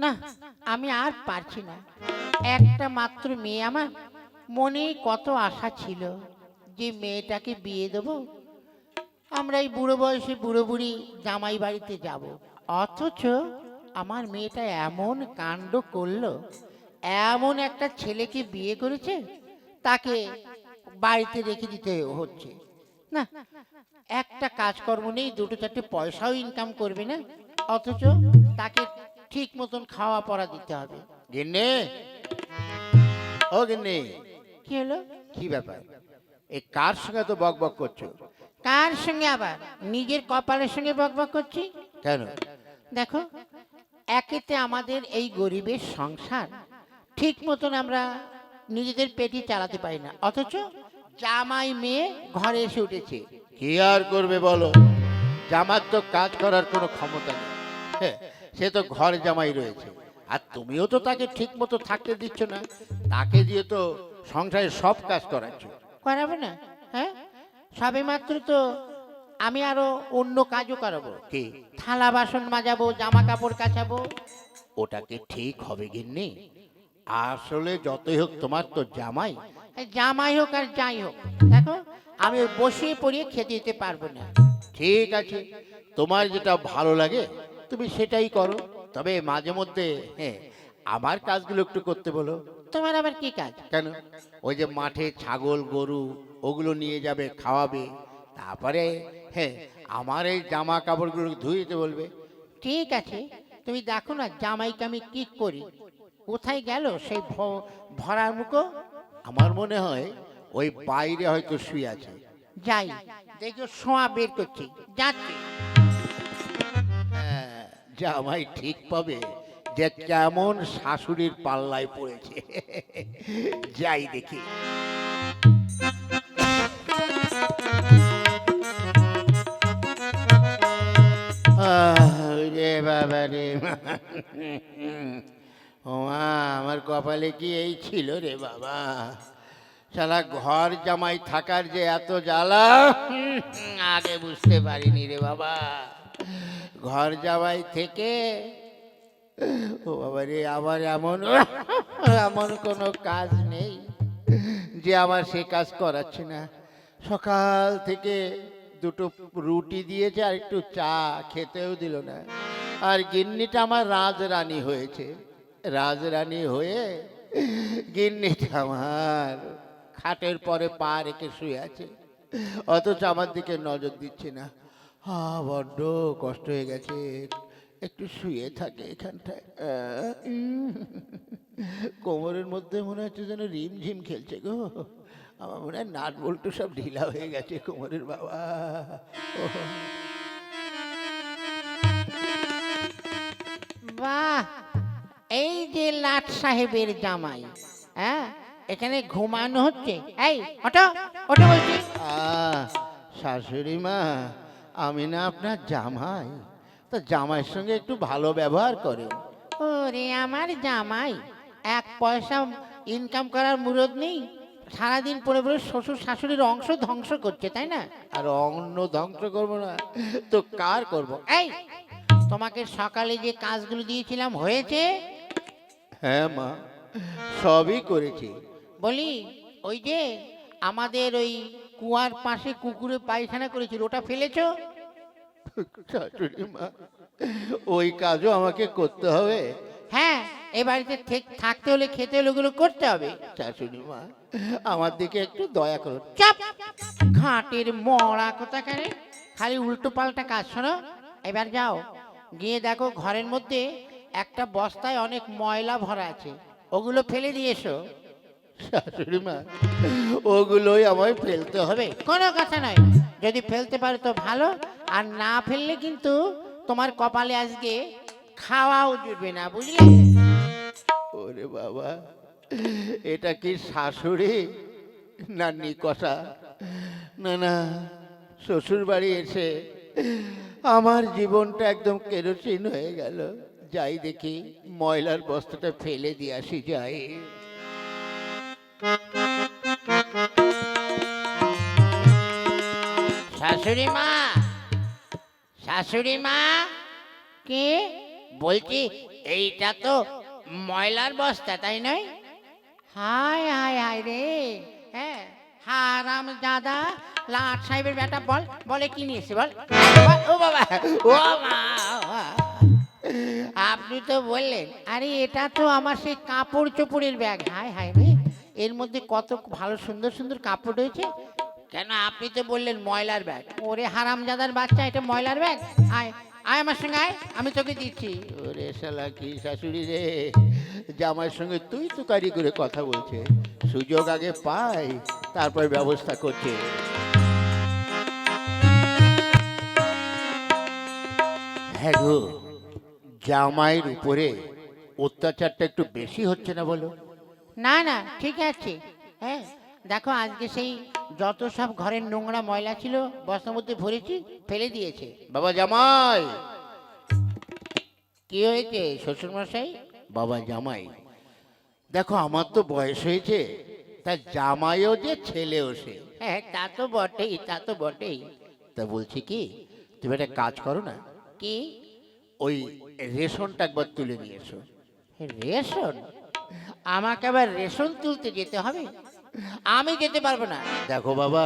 না, আমি আর পারছি না। একটা মাত্র মেয়ে আমার, মনে কত আশা ছিল যে মেয়েটাকে বিয়ে দেব, আমরা এই বুড়ো বয়সে বুড়ো বুড়ি জামাই বাড়িতে যাব। অথচ আমার মেয়েটা এমন কাণ্ড করলো, এমন একটা ছেলেকে বিয়ে করেছে, তাকে বাড়িতে রেখে দিতে হচ্ছে। না, একটা কাজকর্ম নেই, দুটো চারটে পয়সাও ইনকাম করবে না, অথচ তাকে ঠিক মতন খাওয়া পড়া দিতে হবে। গিন্নি, ও গিন্নি, কি হলো? কি ব্যাপার? এই কার সঙ্গে তো বক বক করছো? কার সঙ্গে আবার? নিজের কপালের সঙ্গে বকবক করছি। কেন? দেখো, একেতে আমাদের এই গরিবের সংসার ঠিক মতন আমরা নিজেদের পেটি চালাতে পারি না, অথচ জামাই মেয়ে ঘরে এসে উঠেছে। কি আর করবে বলো, জামার তো কাজ করার কোনো ক্ষমতা নেই। হ্যাঁ, সে তো ঘর জামাই রয়েছে, আর তুমিও তো তাকে ঠিক মতো থাকতে দিচ্ছ না। তাকে দিয়ে তো সংসারের সব কাজ করাচ্ছ। করাবো না? হ্যাঁ, সবে মাত্র তো আমি আরো অন্য কাজও করাবো। কি? থালা বাসন মাজাবো, জামা কাপড় কাচাবো। ওটাকে ঠিক হবে গিন্নি? আসলে যতই হোক তোমার তো জামাই। জামাই হোক আর যাই হোক, দেখো আমি ওই বসিয়ে পড়িয়ে খেতে দিতে পারবো না। ঠিক আছে, তোমার যেটা ভালো লাগে তুমি সেটাই করো, তবে মাঝে মধ্যে হ্যাঁ আমার কাজগুলো একটু করতে বলো। তোমার আবার কি কাজ? কেন? ওই যে মাঠে ছাগল গরু ওগুলো নিয়ে যাবে, খাওয়াবে, তারপরে হ্যাঁ আমার এই জামা কাপড়গুলো ধুয়ে দিতে বলবে। ঠিক আছে, তুমি দেখো না জামাইকে আমি কি করি। কোথায় গেল সেই ভরার মুখো? আমার মনে হয় ওই বাইরে হয়তো শুয়ে আছে। যাই দেখো, শোয়া বের করছি, যাচ্ছি। হ্যাঁ, জামাই ঠিক পাবে যে কেমন শাশুড়ির পাল্লায় পড়েছে। যাই দেখি। রে বাবা রে, ওমা আমার কপালে কি এই ছিল রে বাবা। শালা ঘর জামাই থাকার যে এত জ্বালা আগে বুঝতে পারিনি রে বাবা। ঘর জামাই থেকে ও বাবা রে, আবার এমন এমন কোনো কাজ নেই যে আমার সে কাজ করাচ্ছে না। সকাল থেকে দুটো রুটি দিয়েছে আর একটু চা খেতেও দিল না। আর গিন্নিটা আমার রাজরানী হয়েছে। রাজরানী হয়ে গিন্নিটা আমার খাটের পরে পা রেখে শুয়ে আছে, অথচ আমার দিকে নজর দিচ্ছে না। বড্ড কষ্ট হয়ে গেছে, একটু শুয়ে থাকে এখানটায়। কোমরের মধ্যে মনে হচ্ছে যেন রিমঝিম খেলছে গো। আমার মনে হয় নাট বল্টু সব ঢিলা হয়ে গেছে কোমরের বাবা। বাহ, এই যে লাট সাহেবের জামাই, হ্যাঁ এখানে ঘুমানো হচ্ছে। এই ওঠো, ওঠো বলছি। শাশুড়ি মা, আমি না আপনার জামাই, তা জামাইয়ের সঙ্গে একটু ভালো ব্যবহার করে। ওরে আমার জামাই, এক পয়সা ইনকাম করার মুরদ নেই, সারাদিন পরে পরে শ্বশুর শাশুড়ির অংশ ধ্বংস করছে, তাই না? আর অন্য ধ্বংস করবো না তো কার করবো? এই, তোমাকে সকালে যে কাজগুলো দিয়েছিলাম হয়েছে? হ্যাঁ মা, সবই করেছি। বলি, ওই যে আমাদের ওই কুয়ার পাশে কুকুরে পায়খানা করেছিল, ওটা ফেলেছো? শাশুড়ি মা, ওই কাজও আমাকে করতে হবে? হ্যাঁ, এ বাড়িতে থাকতে হলে খেতে হলে ওগুলো করতে হবে। শাশুড়ি মা, আমার দিকে একটু দয়া করুন। চাপ, ঘাটের মরা কোথাকারে, খালি উল্টো পাল্টা কাজ। শোনো, এবার যাও, গিয়ে দেখো ঘরের মধ্যে একটা বস্তায় অনেক ময়লা ভরা আছে, ওগুলো ফেলে দিয়ে এসো। শাশুড়ি মা, ওগুলোই আমায় ফেলতে হবে? কোনো কথা নয়, যদি ফেলতে পারো তো ভালো, আর না ফেললে কিন্তু তোমার কপালে আজকে খাওয়াও জুটবে না, বুঝলে? ওরে বাবা, এটা কি শাশুড়ি না নিকষা? না না, শ্বশুর বাড়ি এসে আমার জীবনটা একদম কেরোসিন হয়ে গেল। যাই দেখি ময়লার বস্তাটা ফেলে দিয়ে আসি, যাই। শাশুড়ি মা, শাশুড়ি মা, কে? বলছি এইটা তো ময়লার বস্তা, তাই নয়? হায় হায় হায় রে, হ্যাঁ, হারাম দাদা লাট সাহেবের বেটা, বল বলে কি নিয়েছে বল। বল, ও বাবা, ও মা, আপনি তো বললেন, আরে এটা তো আমার সেই কাপড় চোপড়ের ব্যাগ। হায় হায় রে, এর মধ্যে কত ভালো সুন্দর সুন্দর কাপড় রয়েছে। কেন, আপনি তো বললেন ময়লার ব্যাগ। ওরে হারামজাদার বাচ্চা, এটা ময়লার ব্যাগ। আয় আয় আমার সঙ্গে আয়, আমি তোকে দিচ্ছি। ওরে শালা কি শাশুড়ি রে, জামাইয়ের সঙ্গে তুই তুকারি করে কথা বলছে। সুযোগ আগে পাই, তারপর ব্যবস্থা করছে। হ্যাঁ গো, জামাইয়ের উপরে অত্যাচারটা একটু বেশি হচ্ছে না বলো? না না, ঠিক আছে। হ্যাঁ, দেখো আজকে সেই যত সব ঘরের নোংরা ময়লা ছিল বস্তার মধ্যে ভরেছি, ফেলে দিয়েছে। বাবা জামাই। কি হয়েছে শ্বশুরমশাই? বাবা জামাই, দেখো আমার তো বয়স হয়েছে, তা জামাইও যে ছেলেও সে। হ্যাঁ, তা তো বটেই, তা তো বটেই। তা বলছি কি, তুমি একটা কাজ করো না, কি? ওই রেশনটা একবার তুলে নিয়ে এসো। রেশন? আমাকে আবার রেশন তুলতে যেতে হবে? আমি যেতে পারবো না। দেখো বাবা,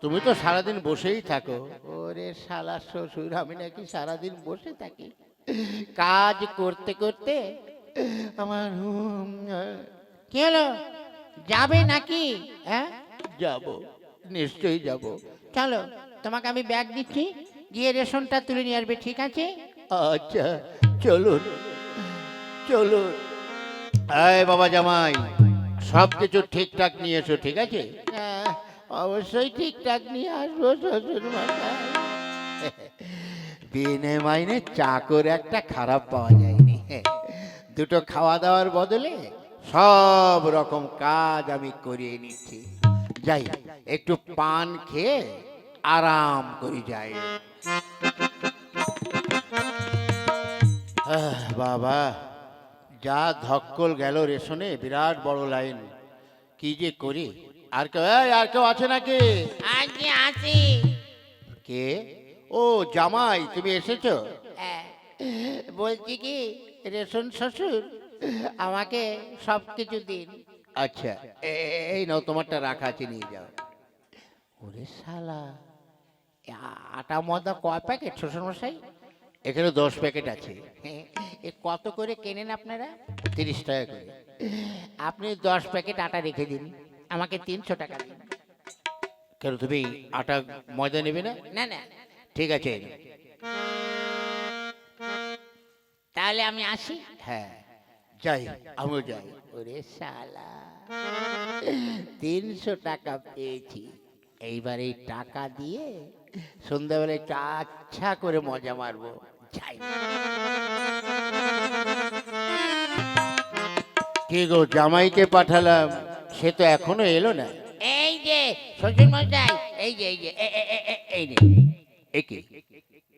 তুমি তো সারাদিন বসেই থাকো। ওরে শালা শ্বশুর, আমি নাকি সারাদিন বসে থাকি? কাজ করতে করতে আমার কি হলো, যাবে নাকি? হ্যাঁ, যাব, নিশ্চয়ই যাব। চলো, তোমাকে আমি ব্যাগ দিচ্ছি, গিয়ে রেশনটা তুলে নিয়ে আসবে, ঠিক আছে? আচ্ছা, চলুন চলুন। এই বাবা জামাই, সব কিছু ঠিকঠাক নিয়ে এসো, ঠিক আছে? হ্যাঁ, অবশ্যই ঠিকঠাক নিয়ে আসবো শ্বশুর মশাই। দিনে মাইনে চাকর একটা খারাপ পাওয়া যায়নি। দুটো খাওয়া দাওয়ার বদলে সব রকম কাজ আমি করিয়ে নিচ্ছি। যাই, একটু পান খেয়ে আরাম করে যাই। বাবা, যা ধক্কল গেল রেশনে, বিরাট বড় লাইন, কি যে করি। আর কেউ, আর কেউ আছে নাকি? আজকে আসি। কে? ও জামাই, তুমি এসেছো? হ্যাঁ, বলছি কি, রেশন শ্বশুর, আমাকে সব কিছু দিন। আচ্ছা, এই নাও, তোমারটা রাখা আছে, নিয়ে যাও। ওরে শালা, আটা ময়দা কয় প্যাকেট শ্বশুরমশাই? এখানে 10 প্যাকেট আছে। এ কত করে কেনেন আপনারা? 30 টাকা করে। আপনি 10 প্যাকেট আটা রেখে দিন, আমাকে 300 টাকা দিন। কেন, তুমি আটা ময়দা নেবে না? না না, ঠিক আছে। তাহলে আমি আসি। হ্যাঁ, যাই, আমিও যাই। ওরে শালা, 300 টাকা পেয়েছি। এইবার এই টাকা দিয়ে সন্ধ্যাবেলা একটু আচ্ছা করে মজা মারবো। যাই। কি গো, জামাইকে পাঠালাম, সে তো এখনো এলো না। এই যে শ্বশুর মশাই, এই যে এই যে এই নে। একে,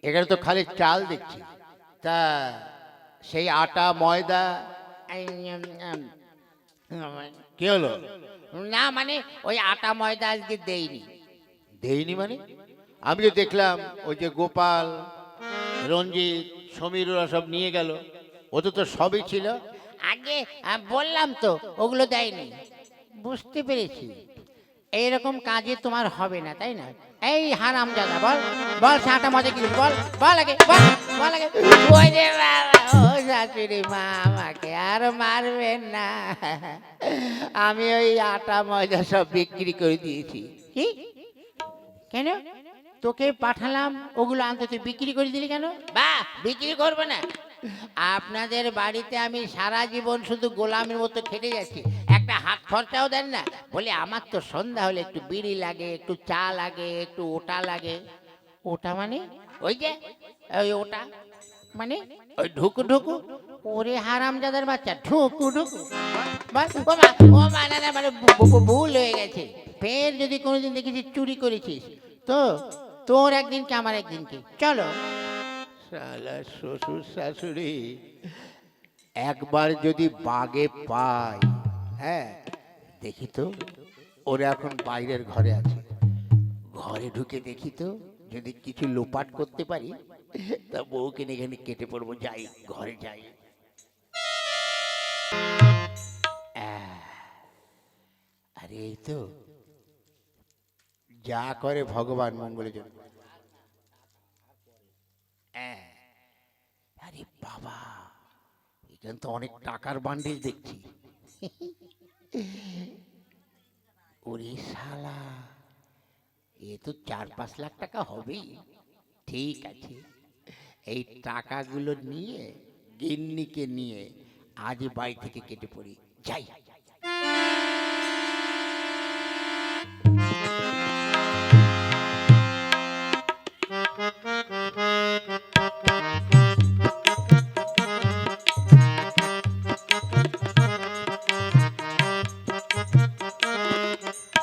এখানে তো খালি চাল দেখছি, তা সেই আটা ময়দা এই, কি হলো? না মানে ওই আটা ময়দা আজকে দেইনি। দেয়নি মানে? আমি যে দেখলাম ওই যে গোপাল, রঞ্জিত, সমীর ওরা সব নিয়ে গেল, ওতে তো সবই ছিল। আগে বললাম তো, ওগুলো দেয়নি। বুঝতে পেরেছি, এইরকম কাজে তোমার হবে না, তাই না? এই হারামজাদা, বল বল, সাটা মজা কি, বল বল আগে, বল বল আগে। ওই রে বাবা, ও শাশুড়ি মা, আমাকে আর মারবেন না। আমি ওই আটা ময়দা সব বিক্রি করে দিয়েছি। কি? কেন? তোকে পাঠালাম ওগুলো আনতে, তুই বিক্রি করে দিলি কেন? বা, বিক্রি করবো না? আপনাদের বাড়িতে আমি সারা জীবন শুধু গোলামের মতো খেটে যাচ্ছি, একটা হাত খরচাও দেন না। বলে আমার তো সন্ধ্যা হলে একটু বিড়ি লাগে, একটু চা লাগে, একটু ওটা লাগে। ওটা মানে? ওই যে ওই ওটা মানে ওই ঢুকু ঢুকু। ওরে হারামজাদার বাচ্চা, ঢুকু ঢুকু। ও মা, না না, মানে ভুল হয়ে গেছে। ফের যদি কোনোদিন দেখেছিস চুরি করেছিস, তো তোর একদিন কি আমার একদিন কি। চলো। শালা শ্বশুর শাশুড়ি, একবার যদি বাগে পাই, হ্যাঁ, দেখি তো, ওরা এখন বাইরের ঘরে আছে, ঘরে ঢুকে দেখি তো যদি কিছু লোপাট করতে পারি। তা বউকে নিয়ে এখানে কেটে পড়বো, যাই ঘরে যাই। আরে এই তো, যা করে ভগবান মঙ্গলের জন্য। আরে বাবা, এখানে তো অনেক টাকার বান্ডিল দেখছি। ওরে শালা, এ তো 4-5 লাখ টাকা হবেই। ঠিক আছে, এই টাকাগুলো নিয়ে গিন্নিকে নিয়ে আজ বাড়ি থেকে কেটে পড়ি, যাই।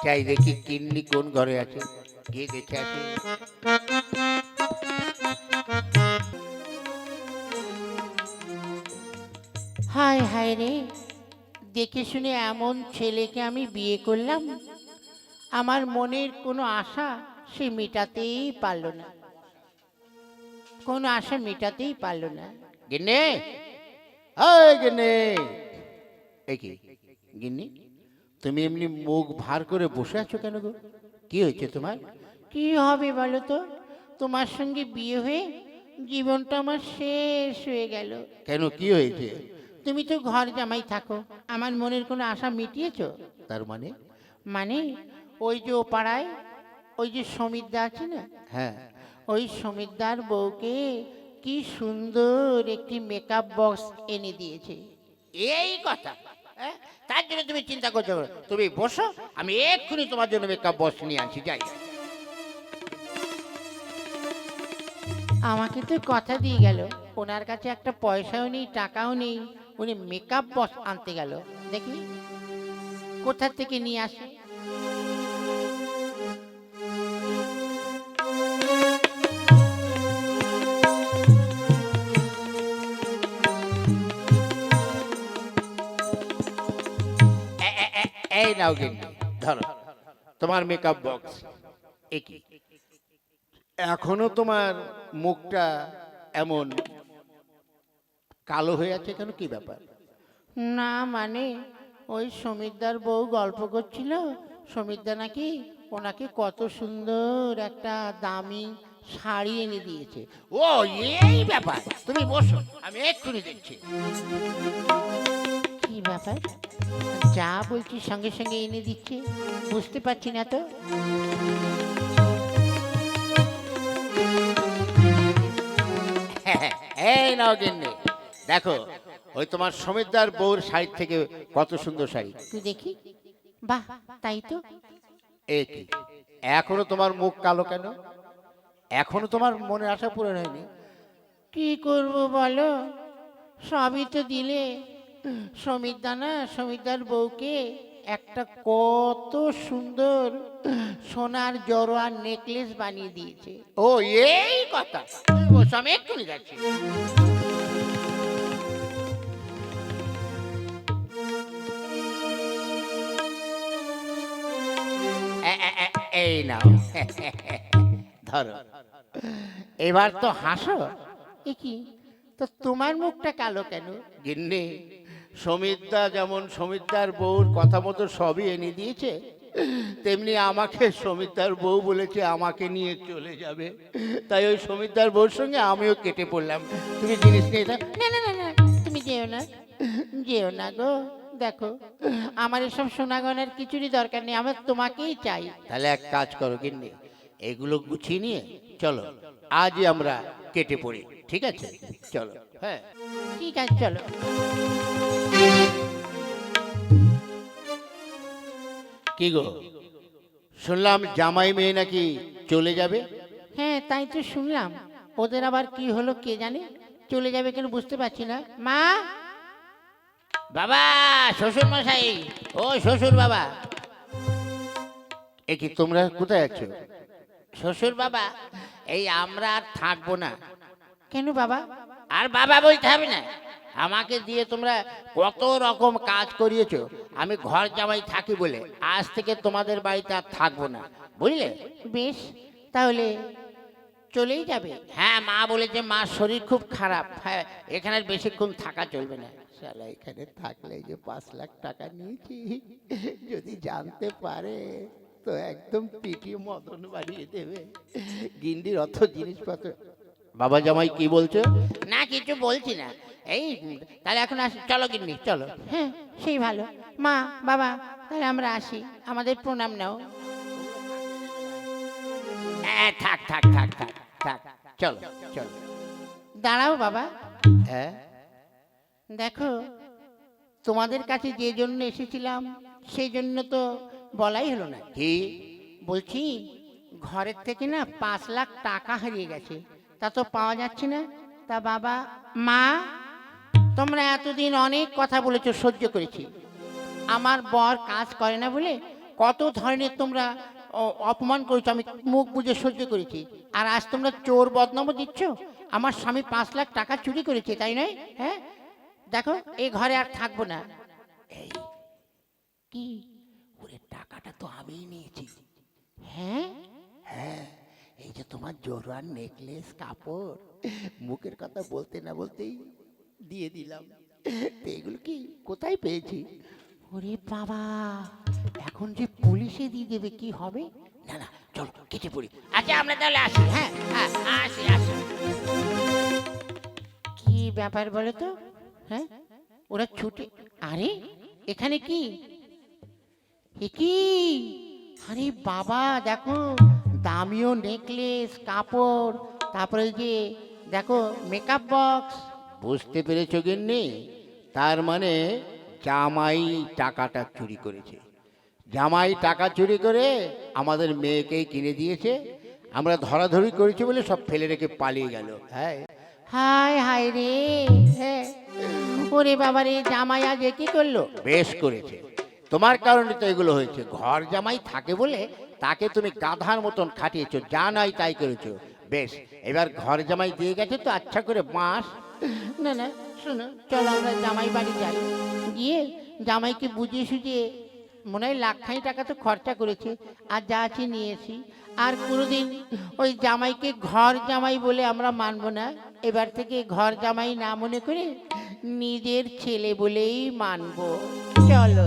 যাই দেখি গিন্নি কোন ঘরে আছে, গিয়ে দেখে আসি। হায় হায় রে, দেখে শুনে এমন ছেলেকে আমি বিয়ে করলাম, আমার মনের কোনো আশা সে মেটাতেই পারলো না, কোনো আশা মেটাতেই পারলো না। গিন্নি, এই গিন্নি, এই কি গিন্নি, তুমি এমনি মুখ ভার করে বসে আছো কেন গো? কি হয়েছে তোমার? কি হবে বলো তো, তোমার সঙ্গে বিয়ে হয়ে জীবনটা আমার শেষ হয়ে গেল। কেন, কি হয়েছে? তুমি তো ঘর জামাই থাকো, আমার মনের কোনো আশা মিটিয়েছো? তার মানে? মানে ওই যে ও পাড়ায় ওই যে সমিতদা আছে না, হ্যাঁ, ওই সমিতদার বউকে কি সুন্দর একটি মেকআপ বক্স এনে দিয়েছে। এই কথা, হ্যাঁ? তার জন্য তুমি চিন্তা করছো না। তুমি বসো, আমি এক্ষুনি তোমার জন্য মেকআপ বক্স নিয়ে আনছি, যাই। আমাকে তো কথা দিয়ে গেল, ওনার কাছে একটা পয়সাও নেই, টাকাও নেই, উনি মেকআপ বক্স আনতে গেল। দেখি কোথা থেকে নিয়ে আসে। এই নাও গিন্নি, ধরো তোমার মেকআপ বক্স। একই, এখনো তোমার মুখটা এমন কালো হয়ে আছে কেন, কি ব্যাপার? না মানে ওই সমিতদার বউ গল্প করছিল, সমিতদা নাকি ওনাকে কত সুন্দর একটা দামি শাড়ি এনে দিয়েছে। ও, এই ব্যাপার, তুমি বসো, আমি এক্ষুনি দেখছি। কি ব্যাপার, যা বলছি সঙ্গে সঙ্গে এনে দিচ্ছে, বুঝতে পারছি না তো। এই নাও গিন্নি, দেখো ওই তোমার সমিতদার বউর শাড়ি থেকে কত সুন্দর শাড়ি। তুই দেখি, বাহ, তাই তো। একই, এখনো তোমার মুখ কালো কেন? এখনো তোমার মনে আশা পূরণ হয়নি? কি করব বলো, সবই তো দিলে। সমিতদা না সমিতদার বউকে একটা কত সুন্দর সোনার জড়োয়া নেকলেস বানিয়ে দিয়েছে। ও, এই কথা, তুমি বসো, আমি এক্ষুনি যাচ্ছি। এই নাও, ধরো। এবার তো হাসো। এ কি, তো তোমার মুখটা কালো কেন? গিন্নি, সমিতদা যেমন সমিতদার বউর কথা মতো সবই এনে দিয়েছে, তেমনি আমাকে সমিতদার বউ বলেছে আমাকে নিয়ে চলে যাবে, তাই ওই সমিতদার বউর সঙ্গে আমিও কেটে পড়লাম। তুমি জিনিস নিয়ে দাও। না না না না, তুমি যেও না, যেও না গো। দেখো, আমার এসব সোনা গয়নার কিছুরই দরকার নেই, আমার তোমাকেই চাই। তাহলে এক কাজ করো গিন্নি, এগুলো গুছিয়ে নিয়ে চলো, আজই আমরা কেটে পড়ি, ঠিক আছে? চলো। হ্যাঁ, ঠিক আছে, চলো। কি গো, শুনলাম জামাই মেয়ে নাকি চলে যাবে? হ্যাঁ, তাই তো শুনলাম। ওদের আবার কি হলো কে জানে, চলে যাবে কেন বুঝতে পারছি না। মা, বাবা, শ্বশুর মশাই, ও শ্বশুর বাবা। এ কি, তোমরা কোথায় আছো? শ্বশুর বাবা, এই আমরা আর থাকবো না। কেন বাবা? আর বাবা বলতে হবে না, আমাকে দিয়ে তোমরা কত রকম কাজ করিয়েছো। আমি ঘর জামাই থাকি বলে আজ থেকে তোমাদের বাড়িতে আর থাকবো না, বুঝলে? বেশ, তাহলে চলেই যাবে? হ্যাঁ, মা বলেছে মার শরীর খুব খারাপ, হ্যাঁ এখানে আর বেশিক্ষণ থাকা চলবে না। শালা এখানে থাকলে যে 5 লাখ টাকা নিয়েছি যদি জানতে পারে তো একদম পিটিয়ে মদন বাড়িয়ে দেবে। গিন্ডির অত জিনিসপত্র। বাবা জামাই কি বলছো? না কিছু বলছি না। এই তাহলে এখন আসি, চলো গিন্নি চলো। হ্যাঁ সেই ভালো। মা বাবা তাহলে আমরা আসি, আমাদের প্রণাম নাও। হ্যাঁ থাক থাক থাক থাক থাক, চলো চলো। দাঁড়াও বাবা, হ্যাঁ দেখো তোমাদের কাছে যে জন্য এসেছিলাম সেই জন্য তো বলাই হলো না। কি? বলছি ঘরের থেকে না 5 লাখ টাকা হারিয়ে গেছে, তা তো পাওয়া যাচ্ছে না। তা বাবা মা, তোমরা এতদিন অনেক কথা বলেছো, সহ্য করেছি। আমার বর কাজ করে না বলে কত ধরনের তোমরা অপমান করেছো, আমি মুখ বুজে সহ্য করেছি। আর আজ তোমরা চোর বদনামও দিচ্ছ। আমার স্বামী 5 লাখ টাকা চুরি করেছে, তাই নয়? হ্যাঁ দেখো এই ঘরে আর থাকবো না। এই কি? ওরে টাকাটা তো আমিই নিয়েছি। হ্যাঁ হ্যাঁ, এই যে তোমার জোরার নেকলেস কাপড়, মুখের কথা বলতে না বলতেই দিয়ে দিলাম। তো এগুলো কি কোথায় পেয়েছি? ওরে বাবা, এখন যে পুলিশে দিয়ে দেবে, কি হবে? না না, চলো কেটে পড়ি। আচ্ছা আমরা তাহলে আসি। হ্যাঁ হ্যাঁ আসি আসি। কি ব্যাপার বলো তো? হ্যাঁ ওরা ছুটে, আরে এখানে কি? এ কি? আরে বাবা দেখো, দামিও নেকলেস কাপড়, তারপরে ওই যে দেখো মেকআপ বক্স। বুঝতে পেরেছো গিন্নি? তার মানে জামাই টাকাটা চুরি করেছে। জামাই টাকা চুরি করে আমাদের মেয়েকেই কিনে দিয়েছে। আমরা ধরাধরি করেছি বলে সব ফেলে রেখে পালিয়ে গেল। হ্যাঁ হায় হায় রে, হ্যাঁ ওরে বাবা রে, জামাই আজ এ কি করলো? বেশ করেছে, তোমার কারণে তো এগুলো হয়েছে। ঘর জামাই থাকে বলে তাকে তুমি গাধার মতন খাটিয়েছো, যা নাই তাই করেছো। বেশ, এবার ঘর জামাই দিয়ে গেছে তো আচ্ছা করে বাঁশ। না না শোনো, চলো আমরা জামাই বাড়ি যাই, গিয়ে জামাইকে বুঝিয়ে সুঝিয়ে, মনে হয় লাখখানি টাকা তো খরচা করেছে, আর যা আছে নিয়ে এসি। আর কোনোদিন ওই জামাইকে ঘর জামাই বলে আমরা মানবো না। এবার থেকে ঘর জামাই না মনে করে নিজের ছেলে বলেই মানবো। চলো।